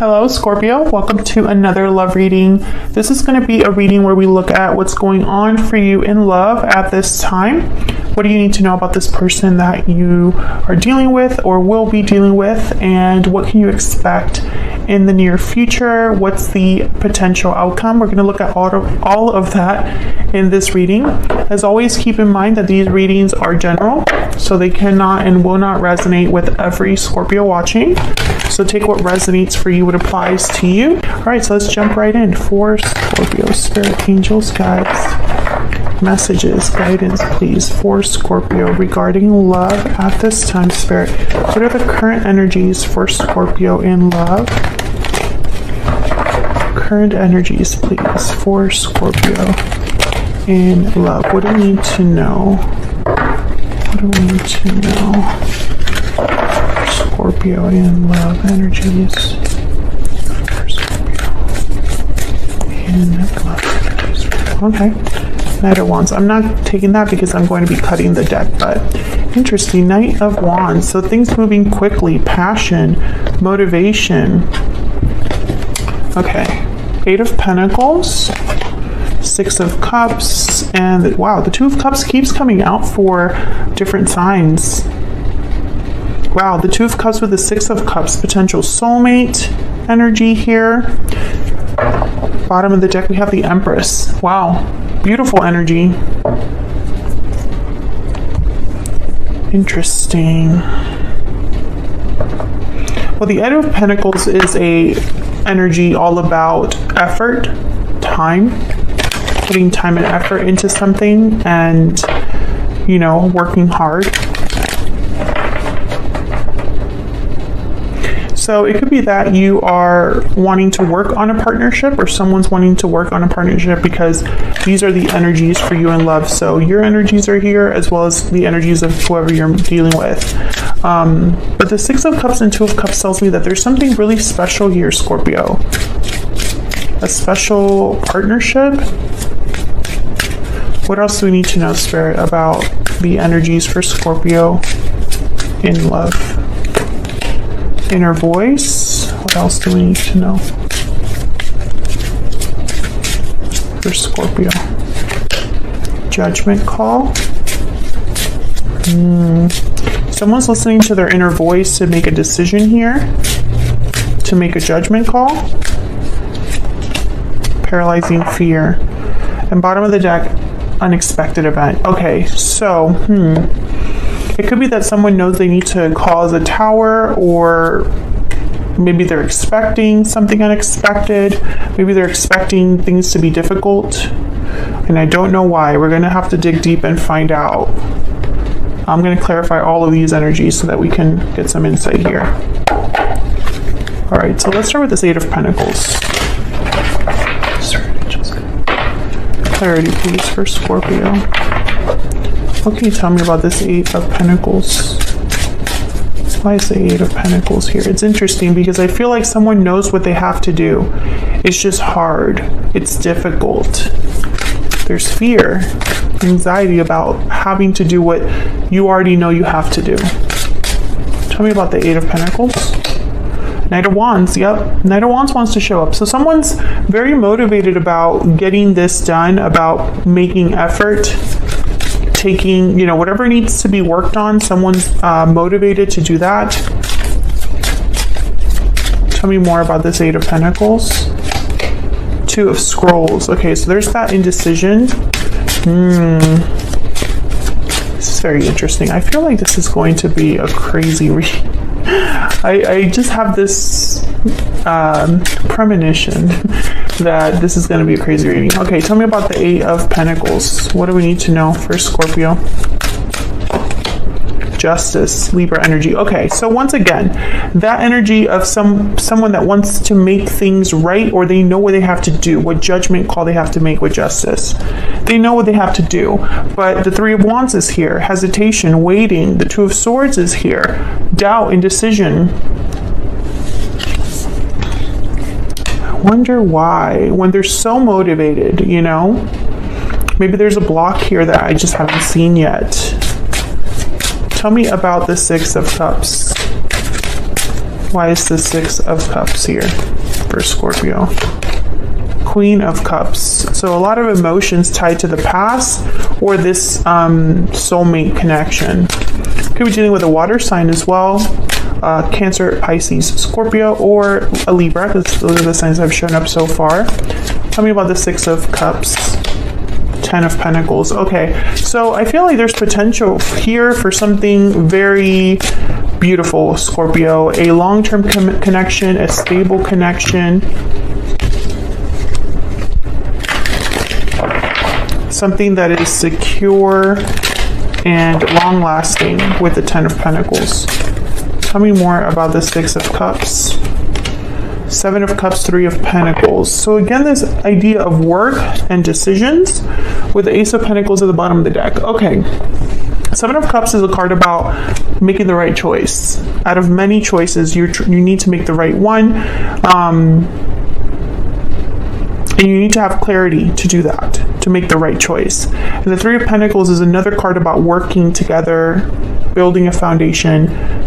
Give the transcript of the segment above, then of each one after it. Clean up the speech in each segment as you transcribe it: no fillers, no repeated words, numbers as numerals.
Hello, Scorpio. Welcome to another love reading. This is going to be a reading where we look at what's going on for you in love at this time. What do you need to know about this person that you are dealing with or will be dealing with? And what can you expect in the near future? What's the potential outcome? We're going to look at all of that in this reading. As always, keep in mind that these readings are general, so they cannot and will not resonate with every Scorpio watching. So take what resonates for you, what applies to you. All right, so let's jump right in. For Scorpio, spirit, angels, guides, messages, guidance, please, for Scorpio regarding love at this time. Spirit, what are the current energies for Scorpio in love? Current energies, please, for Scorpio in love. What do we need to know? What do we need to know? Scorpio in love energies. For Scorpio in love energies. Okay. Knight of Wands. I'm not taking that because I'm going to be cutting the deck, but interesting. Knight of Wands. So things moving quickly, passion, motivation. Okay. Eight of Pentacles, Six of Cups, and wow, the Two of Cups keeps coming out for different signs. Wow, the Two of Cups with the Six of Cups, potential soulmate energy here. Bottom of the deck, we have the Empress. Wow, beautiful energy. Interesting. Well, the Eight of Pentacles is a energy all about effort, time, putting time and effort into something and, you know, working hard. So it could be that you are wanting to work on a partnership or someone's wanting to work on a partnership because these are the energies for you in love. So your energies are here as well as the energies of whoever you're dealing with. But the Six of Cups and Two of Cups tells me that there's something really special here, Scorpio. A special partnership. What else do we need to know, Spirit, about the energies for Scorpio in love? Inner voice. What else do we need to know for Scorpio? Judgment call. Someone's listening to their inner voice to make a decision here, to make a judgment call. Paralyzing fear. And bottom of the deck, unexpected event. Okay, so it could be that someone knows they need to cause a tower, or maybe they're expecting something unexpected. Maybe they're expecting things to be difficult, and I don't know why. We're going to have to dig deep and find out. I'm going to clarify all of these energies so that we can get some insight here. All right, so let's start with this Eight of Pentacles. Clarity, please, for Scorpio. What can you tell me about this Eight of Pentacles? Why is the Eight of Pentacles here? It's interesting because I feel like someone knows what they have to do. It's just hard. It's difficult. There's fear, anxiety about having to do what you already know you have to do. Tell me about the Eight of Pentacles. Knight of Wands, yep. Knight of Wands wants to show up. So someone's very motivated about getting this done, about making effort, taking, you know, whatever needs to be worked on. Someone's motivated to do that. Tell me more about this Eight of Pentacles. Two of Scrolls. Okay, so there's that indecision. This is very interesting. I feel like this is going to be a crazy read. I just have this premonition that this is going to be a crazy reading. Okay, tell me about the Eight of Pentacles. What do we need to know for Scorpio? Justice, Libra energy. Okay, so once again, that energy of someone that wants to make things right, or they know what they have to do, what judgment call they have to make with justice. They know what they have to do. But the Three of Wands is here. Hesitation, waiting. The Two of Swords is here. Doubt, indecision. I wonder why, when they're so motivated, you know? Maybe there's a block here that I just haven't seen yet. Tell me about the Six of Cups. Why is the Six of Cups here for Scorpio? Queen of Cups. So a lot of emotions tied to the past or this soulmate connection. Could be dealing with a water sign as well. Cancer, Pisces, Scorpio, or a Libra, because those are the signs that have shown up so far. Tell me about the Six of Cups. Ten of Pentacles. Okay, so I feel like there's potential here for something very beautiful, Scorpio. A long-term connection, a stable connection. Something that is secure and long-lasting with the Ten of Pentacles. Tell me more about the Six of Cups. Seven of Cups, Three of Pentacles. So again, this idea of work and decisions with the Ace of Pentacles at the bottom of the deck. Okay. Seven of Cups is a card about making the right choice. Out of many choices, you need to make the right one. And you need to have clarity to do that, to make the right choice. And the Three of Pentacles is another card about working together, building a foundation,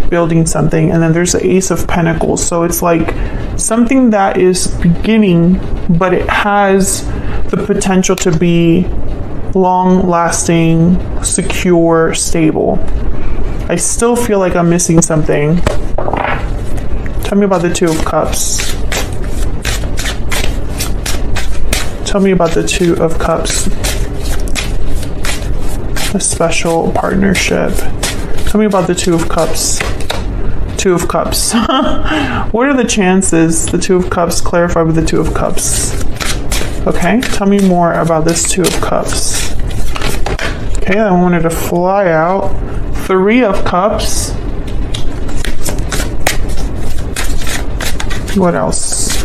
building something. And then there's the Ace of Pentacles. So it's like something that is beginning, but it has the potential to be long-lasting, secure, stable. I still feel like I'm missing something. Tell me about the Two of Cups. Tell me about the Two of Cups. A special partnership. Tell me about the Two of Cups. Two of Cups. What are the chances the Two of Cups clarify with the Two of Cups? Okay, tell me more about this Two of Cups. Okay, I wanted to fly out. Three of Cups. What else?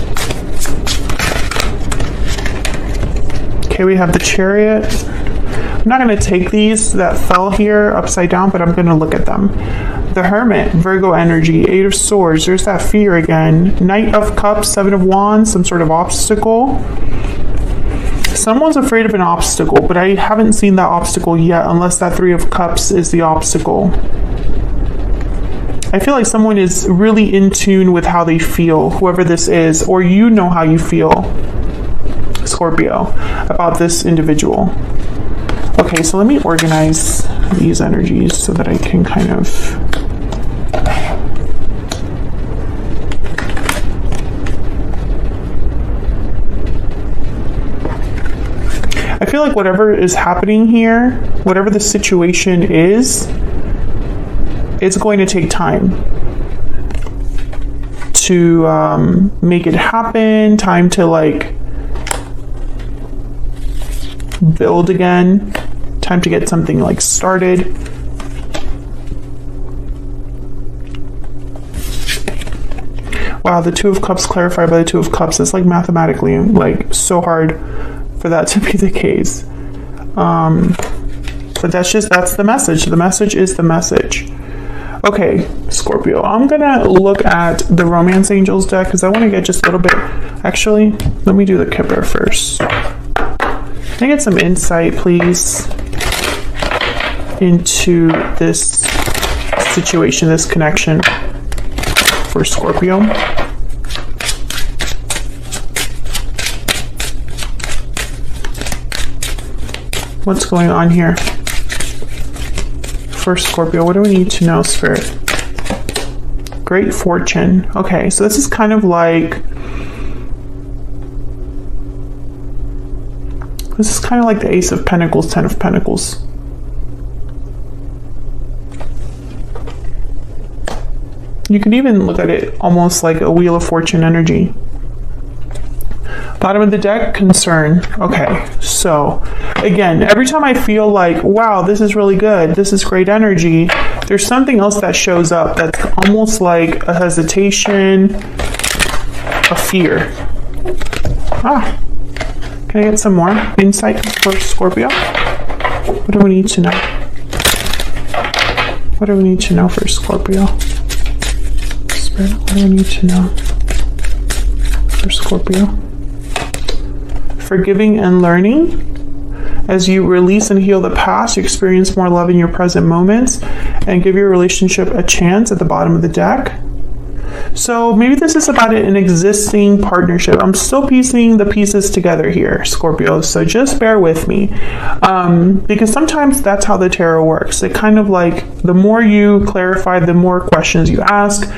Okay, we have the Chariot. I'm not going to take these that fell here upside down, but I'm going to look at them. The Hermit, Virgo energy, Eight of Swords. There's that fear again. Knight of Cups, Seven of Wands, some sort of obstacle. Someone's afraid of an obstacle, but I haven't seen that obstacle yet unless that Three of Cups is the obstacle. I feel like someone is really in tune with how they feel, whoever this is, or you know how you feel, Scorpio, about this individual. Okay, so let me organize these energies so that I can kind of I feel like whatever is happening here, whatever the situation is, it's going to take time to make it happen, time to like build again, time to get something like started. Wow, the Two of Cups clarified by the Two of Cups. It's like mathematically like so hard for that to be the case. But that's the message. The message is the message. Okay, Scorpio, I'm gonna look at the Romance Angels deck because I want to get just a little bit. Actually, let me do the Kipper first. Can I get some insight, please, into this situation, this connection for Scorpio? What's going on here for Scorpio? What do we need to know, Spirit? Great fortune. Okay, so this is kind of like the Ace of Pentacles, Ten of Pentacles. You can even look at it almost like a Wheel of Fortune energy. Bottom of the deck, concern. Okay, so again, every time I feel like, wow, this is really good, this is great energy, there's something else that shows up that's almost like a hesitation, a fear. Can I get some more insight for Scorpio? What do we need to know? What do we need to know for Scorpio? Spirit, what do we need to know for Scorpio? Forgiving and learning. As you release and heal the past, you experience more love in your present moments and give your relationship a chance at the bottom of the deck. So maybe this is about an existing partnership. I'm still piecing the pieces together here, Scorpio. So just bear with me. Because sometimes that's how the tarot works. It kind of like, the more you clarify, the more questions you ask,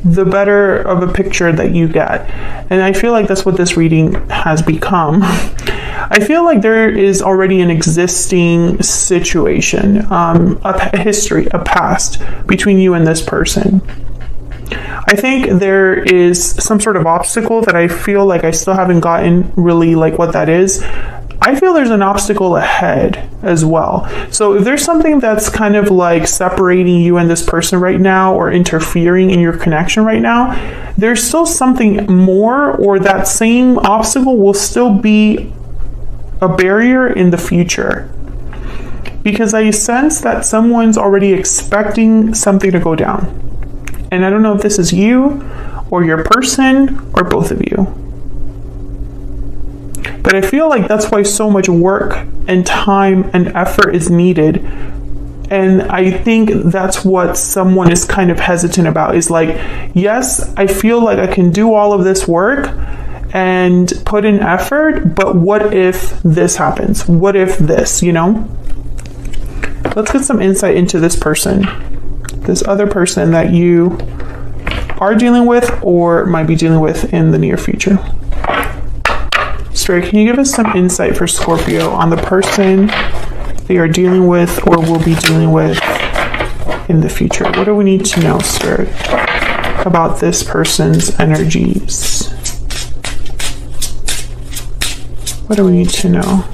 the better of a picture that you get. And I feel like that's what this reading has become. I feel like there is already an existing situation, a history, a past between you and this person. I think there is some sort of obstacle that I feel like I still haven't gotten really like what that is. I feel there's an obstacle ahead as well. So if there's something that's kind of like separating you and this person right now, or interfering in your connection right now, there's still something more, or that same obstacle will still be a barrier in the future. Because I sense that someone's already expecting something to go down. And I don't know if this is you or your person or both of you. But I feel like that's why so much work and time and effort is needed. And I think that's what someone is kind of hesitant about, is like, yes, I feel like I can do all of this work and put in effort, but what if this happens? What if this, you know? Let's get some insight into this person. This other person that you are dealing with or might be dealing with in the near future. Spirit, can you give us some insight for Scorpio on the person they are dealing with or will be dealing with in the future? What do we need to know, Spirit, about this person's energies? What do we need to know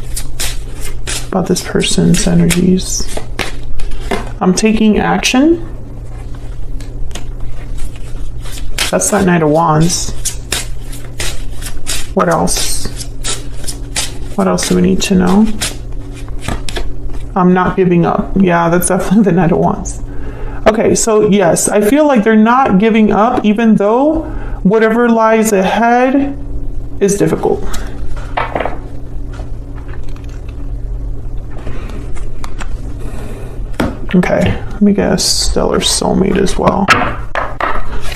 about this person's energies? I'm taking action. That's that Knight of Wands. What else? What else do we need to know? I'm not giving up. Yeah, that's definitely the Knight of Wands. Okay, so yes, I feel like they're not giving up, even though whatever lies ahead is difficult. Okay, let me get a stellar soulmate as well.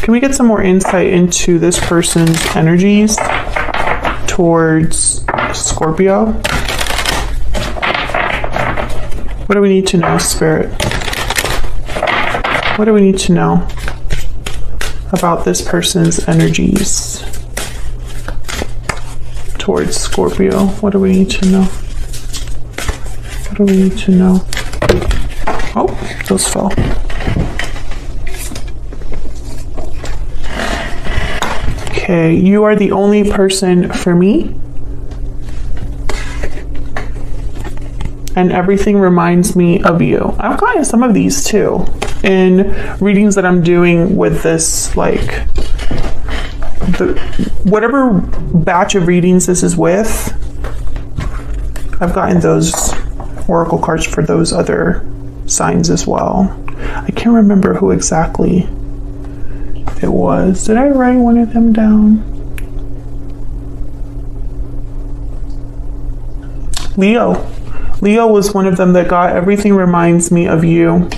Can we get some more insight into this person's energies towards Scorpio? What do we need to know, Spirit? What do we need to know about this person's energies towards Scorpio? What do we need to know? What do we need to know? Oh, those fell. Okay, you are the only person for me. And everything reminds me of you. I've gotten some of these too in readings that I'm doing with this, like, whatever batch of readings this is with. I've gotten those oracle cards for those other signs as well. I can't remember who exactly it was. Did I write one of them down? Leo. Leo was one of them that got everything reminds me of you.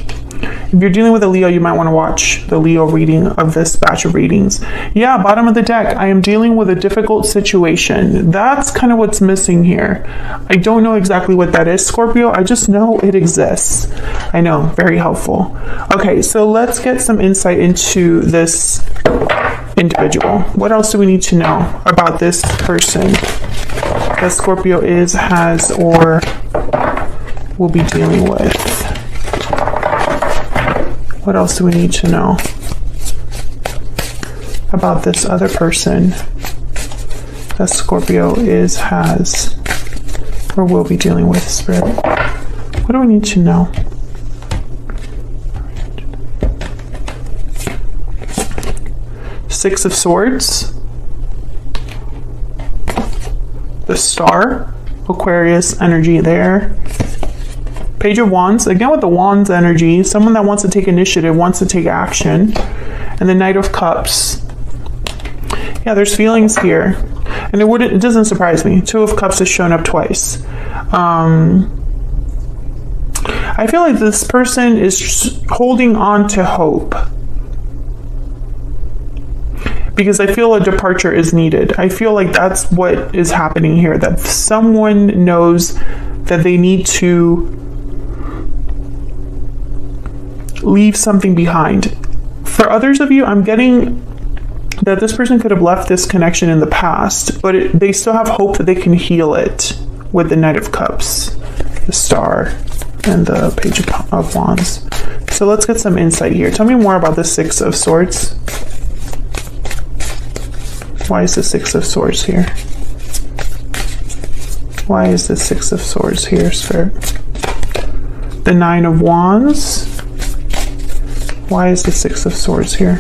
If you're dealing with a Leo, you might want to watch the Leo reading of this batch of readings. Yeah, bottom of the deck, I am dealing with a difficult situation. That's kind of what's missing here. I don't know exactly what that is, Scorpio. I just know it exists. I know, very helpful. Okay, so let's get some insight into this individual. What else do we need to know about this person that Scorpio is, has, or will be dealing with? What else do we need to know about this other person that Scorpio is, has, or will be dealing with, Spirit? What do we need to know? Six of Swords, the Star, Aquarius energy there. Page of Wands, again with the Wands energy, someone that wants to take initiative, wants to take action. And the Knight of Cups. Yeah, there's feelings here. And it doesn't surprise me. Two of Cups has shown up twice. I feel like this person is holding on to hope. because I feel a departure is needed. I feel like that's what is happening here, that someone knows that they need to leave something behind. For others of you, I'm getting that this person could have left this connection in the past, but they still have hope that they can heal it with the Knight of Cups, the Star, and the Page of Wands. So let's get some insight here. Tell me more about the Six of Swords. Why is the Six of Swords here? Why is the Six of Swords here, Spirit? The Nine of Wands. Why is the Six of Swords here?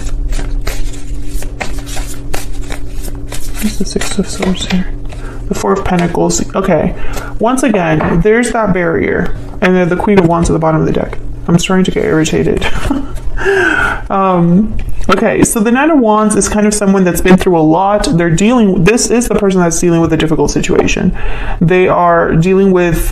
Why is the Six of Swords here? The Four of Pentacles. Okay. Once again, there's that barrier. And then the Queen of Wands at the bottom of the deck. I'm starting to get irritated. Okay, so the Nine of Wands is kind of someone that's been through a lot. This is the person that's dealing with a difficult situation. They are dealing with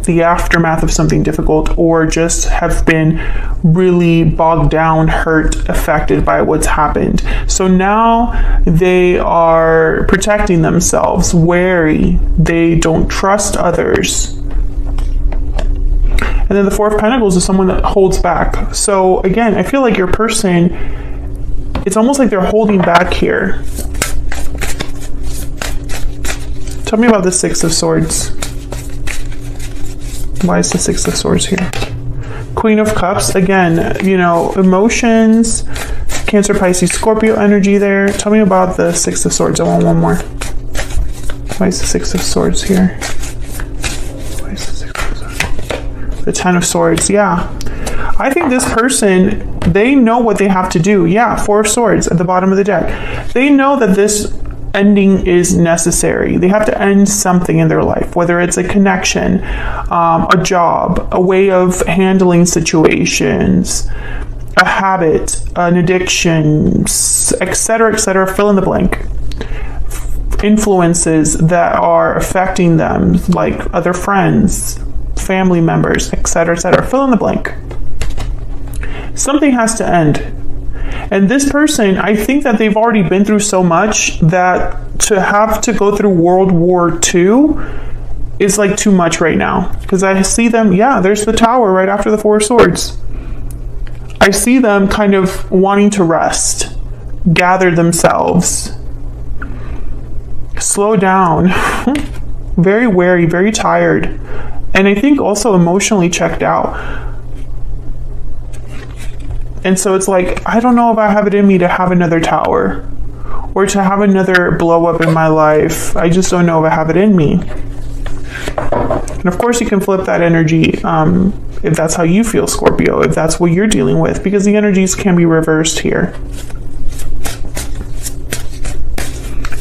the aftermath of something difficult, or just have been really bogged down, hurt, affected by what's happened. So now they are protecting themselves, wary. They don't trust others. And then the Four of Pentacles is someone that holds back. So again, I feel like your person, it's almost like they're holding back here. Tell me about the Six of Swords. Why is the Six of Swords here? Queen of Cups, again, you know, emotions, Cancer, Pisces, Scorpio energy there. Tell me about the Six of Swords. I want one more. Why is the Six of Swords here? The Ten of Swords, yeah. I think this person, they know what they have to do. Yeah, Four of Swords at the bottom of the deck. They know that this ending is necessary. They have to end something in their life, whether it's a connection, a job, a way of handling situations, a habit, an addiction, etc., fill in the blank. Influences that are affecting them, like other friends, family members, etc., fill in the blank. Something has to end. And this person, I think that they've already been through so much that to have to go through World War II is like too much right now. Because I see them, yeah, there's the Tower right after the Four of Swords. I see them kind of wanting to rest, gather themselves, slow down, very wary, very tired. And I think also emotionally checked out. And so it's like, I don't know if I have it in me to have another tower or to have another blow up in my life. I just don't know if I have it in me. And of course you can flip that energy if that's how you feel, Scorpio, if that's what you're dealing with, because the energies can be reversed here.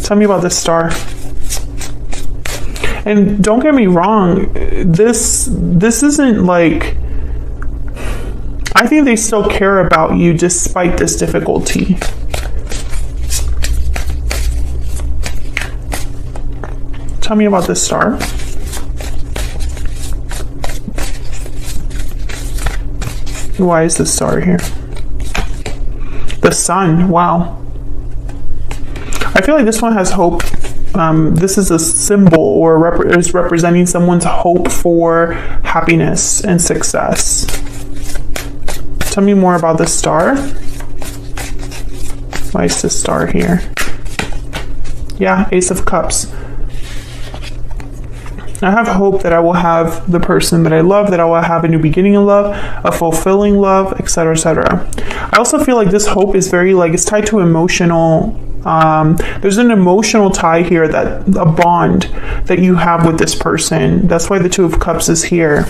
Tell me about this Star. And don't get me wrong, this isn't like, I think they still care about you despite this difficulty. Tell me about this Star. Why is this Star here? The Sun, wow. I feel like this one has hope. This is a symbol or is representing someone's hope for happiness and success. Tell me more about the Star. Why is this Star here? Yeah, Ace of Cups. I have hope that I will have the person that I love, that I will have a new beginning in love, a fulfilling love, etc., etc. I also feel like this hope is very, like, it's tied to emotional, there's an emotional tie here, that a bond that you have with this person. That's why the Two of Cups is here.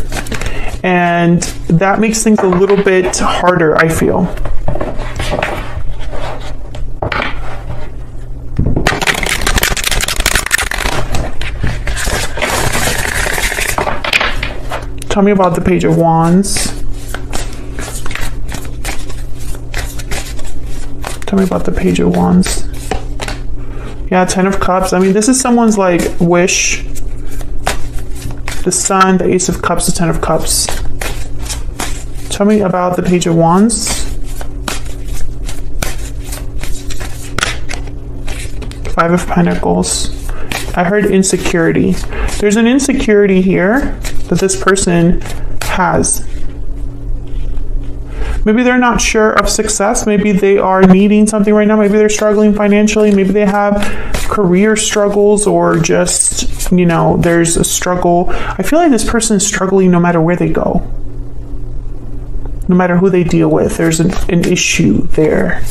And that makes things a little bit harder, I feel. Tell me about the Page of Wands. Tell me about the Page of Wands. Yeah, Ten of Cups. I mean, this is someone's like wish. The Sun, the Ace of Cups, the Ten of Cups. Tell me about the Page of Wands. Five of Pentacles. I heard insecurity. There's an insecurity here that this person has. Maybe they're not sure of success. Maybe they are needing something right now. Maybe they're struggling financially. Maybe they have career struggles, or just, you know, there's a struggle. I feel like this person is struggling no matter where they go. No matter who they deal with, there's an issue there.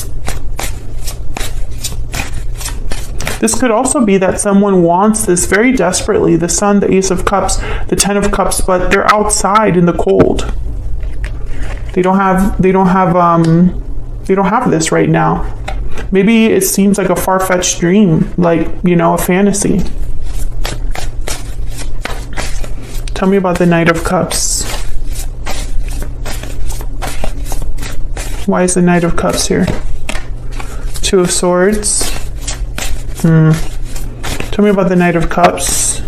This could also be that someone wants this very desperately. The Sun, the Ace of Cups, the Ten of Cups, but they're outside in the cold. They don't have this right now. Maybe it seems like a far-fetched dream, like, you know, a fantasy. Tell me about the Knight of Cups. Why is the Knight of Cups here? Two of Swords. Tell me about the Knight of Cups.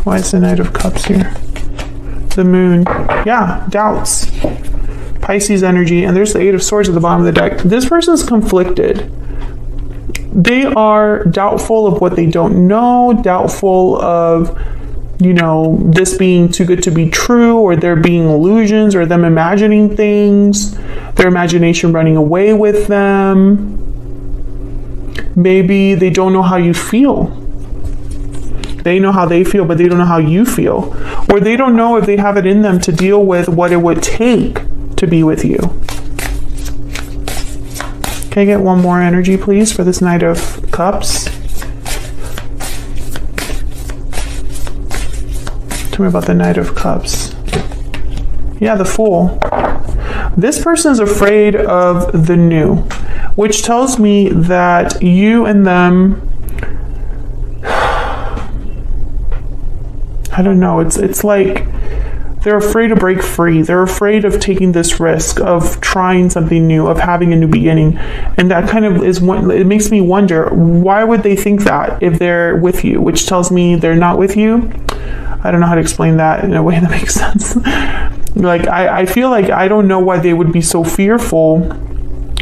Why is the Knight of Cups here? The Moon. Yeah, doubts. Pisces energy. And there's the Eight of Swords at the bottom of the deck. This person's conflicted. They are doubtful of what they don't know, doubtful of, you know, this being too good to be true, or there being illusions, or them imagining things, their imagination running away with them. Maybe they don't know how you feel. They know how they feel, but they don't know how you feel. Or they don't know if they have it in them to deal with what it would take to be with you. Can I get one more energy, please, for this Knight of Cups? Tell me about the Knight of Cups. Yeah, the Fool. This person is afraid of the new, which tells me that you and them, I don't know, it's like they're afraid to break free. They're afraid of taking this risk of trying something new, of having a new beginning. And that kind of is what it makes me wonder, why would they think that if they're with you, which tells me they're not with you? I don't know how to explain that in a way that makes sense. Like, I feel like I don't know why they would be so fearful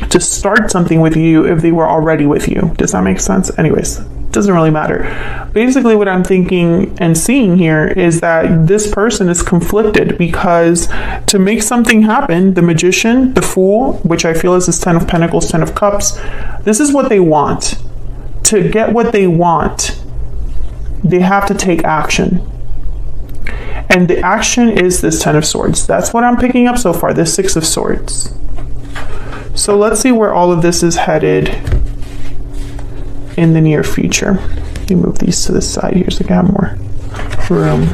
to start something with you if they were already with you. Does that make sense? Anyways, doesn't really matter. Basically, what I'm thinking and seeing here is that this person is conflicted, because to make something happen, the Magician, the Fool, which I feel is this Ten of Pentacles, Ten of Cups, this is what they want. To get what they want, they have to take action. And the action is this Ten of Swords. That's what I'm picking up so far, this Six of Swords. So let's see where all of this is headed in the near future. Let me move these to the side here so I can have more room.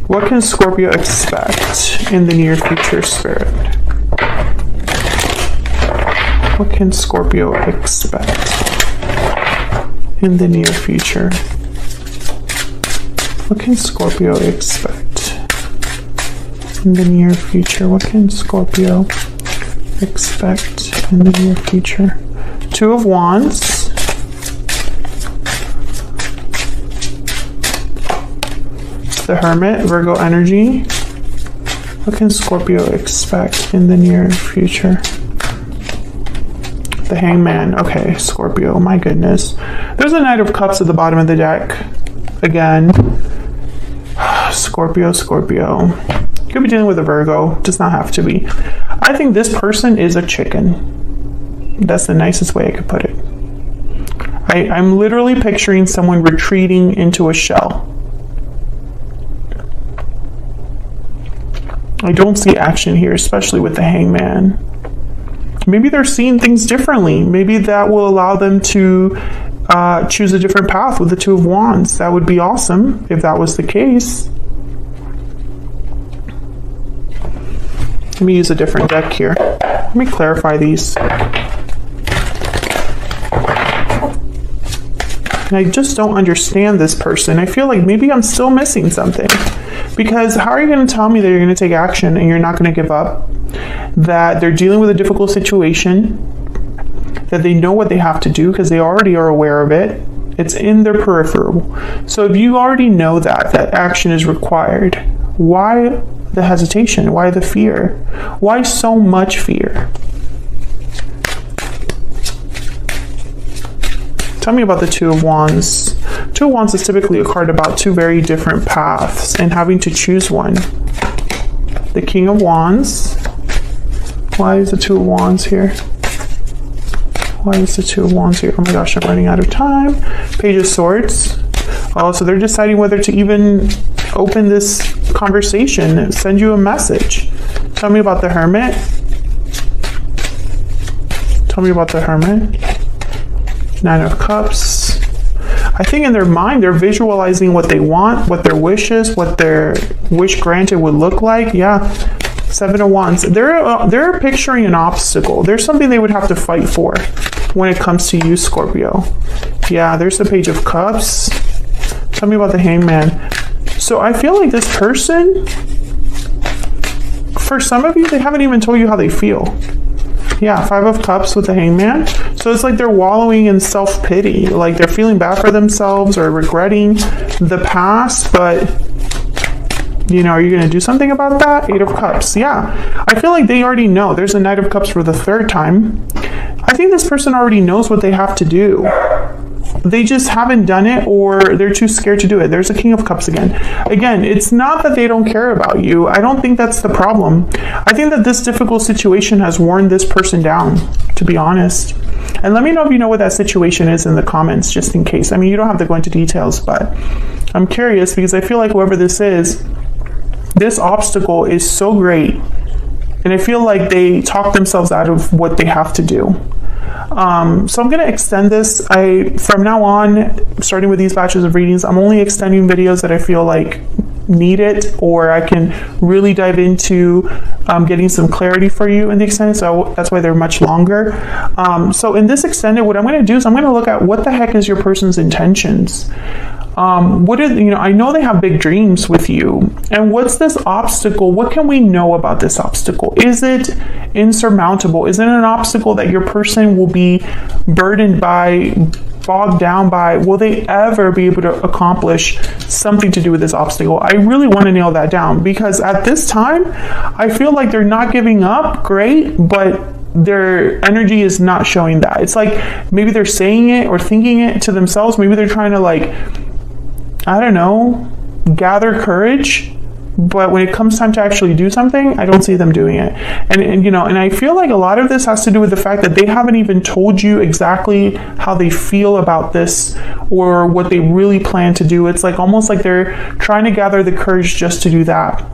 What can Scorpio expect in the near future, Spirit? What can Scorpio expect in the near future? What can Scorpio expect in the near future? What can Scorpio expect in the near future? Two of Wands. The Hermit, Virgo energy. What can Scorpio expect in the near future? The Hangman. Okay, Scorpio, my goodness. There's a Knight of Cups at the bottom of the deck. Again, Scorpio, Scorpio. Could be dealing with a Virgo, does not have to be. I think this person is a chicken. That's the nicest way I could put it. I'm literally picturing someone retreating into a shell. I don't see action here, especially with the Hangman. Maybe they're seeing things differently. Maybe that will allow them to choose a different path with the Two of Wands. That would be awesome if that was the case. Let me use a different deck here. Let me clarify these. And I just don't understand this person. I feel like maybe I'm still missing something. Because how are you going to tell me that you're going to take action and you're not going to give up? That they're dealing with a difficult situation, that they know what they have to do because they already are aware of it. It's in their peripheral. So if you already know that action is required, why the hesitation? Why the fear? Why so much fear? Tell me about the Two of Wands. Two of Wands is typically a card about two very different paths and having to choose one. The King of Wands. Why is the Two of Wands here? Why is the Two of Wands here? Oh my gosh, I'm running out of time. Page of Swords. Oh, so they're deciding whether to even open this conversation, send you a message. Tell me about the Hermit. Tell me about the Hermit. Nine of Cups. I think in their mind, they're visualizing what they want, what their wish is, what their wish granted would look like. Yeah. Seven of Wands. They're picturing an obstacle. There's something they would have to fight for when it comes to you, Scorpio. Yeah, there's the Page of Cups. Tell me about the Hangman. So I feel like this person, for some of you, they haven't even told you how they feel. Yeah, Five of Cups with the Hangman. So it's like they're wallowing in self-pity. Like they're feeling bad for themselves or regretting the past, but you know, are you going to do something about that? Eight of Cups. Yeah, I feel like they already know. There's a Knight of Cups for the third time. I think this person already knows what they have to do. They just haven't done it, or they're too scared to do it. There's a King of Cups again. Again, it's not that they don't care about you. I don't think that's the problem. I think that this difficult situation has worn this person down, to be honest. And let me know if you know what that situation is in the comments, just in case. I mean, you don't have to go into details, but I'm curious because I feel like whoever this is, this obstacle is so great. And I feel like they talk themselves out of what they have to do. So I'm going to extend this. From now on, starting with these batches of readings, I'm only extending videos that I feel like need it, or I can really dive into getting some clarity for you in the extended. So that's why they're much longer. So in this extended, what I'm going to do is I'm going to look at what the heck is your person's intentions. I know they have big dreams with you. And what's this obstacle? What can we know about this obstacle? Is it insurmountable? Is it an obstacle that your person will be burdened by, bogged down by? Will they ever be able to accomplish something to do with this obstacle? I really want to nail that down, because at this time, I feel like they're not giving up. Great, but their energy is not showing that. It's like maybe they're saying it or thinking it to themselves. Maybe they're trying to, I don't know, gather courage, but when it comes time to actually do something, I don't see them doing it. And I feel like a lot of this has to do with the fact that they haven't even told you exactly how they feel about this or what they really plan to do. It's like almost like they're trying to gather the courage just to do that.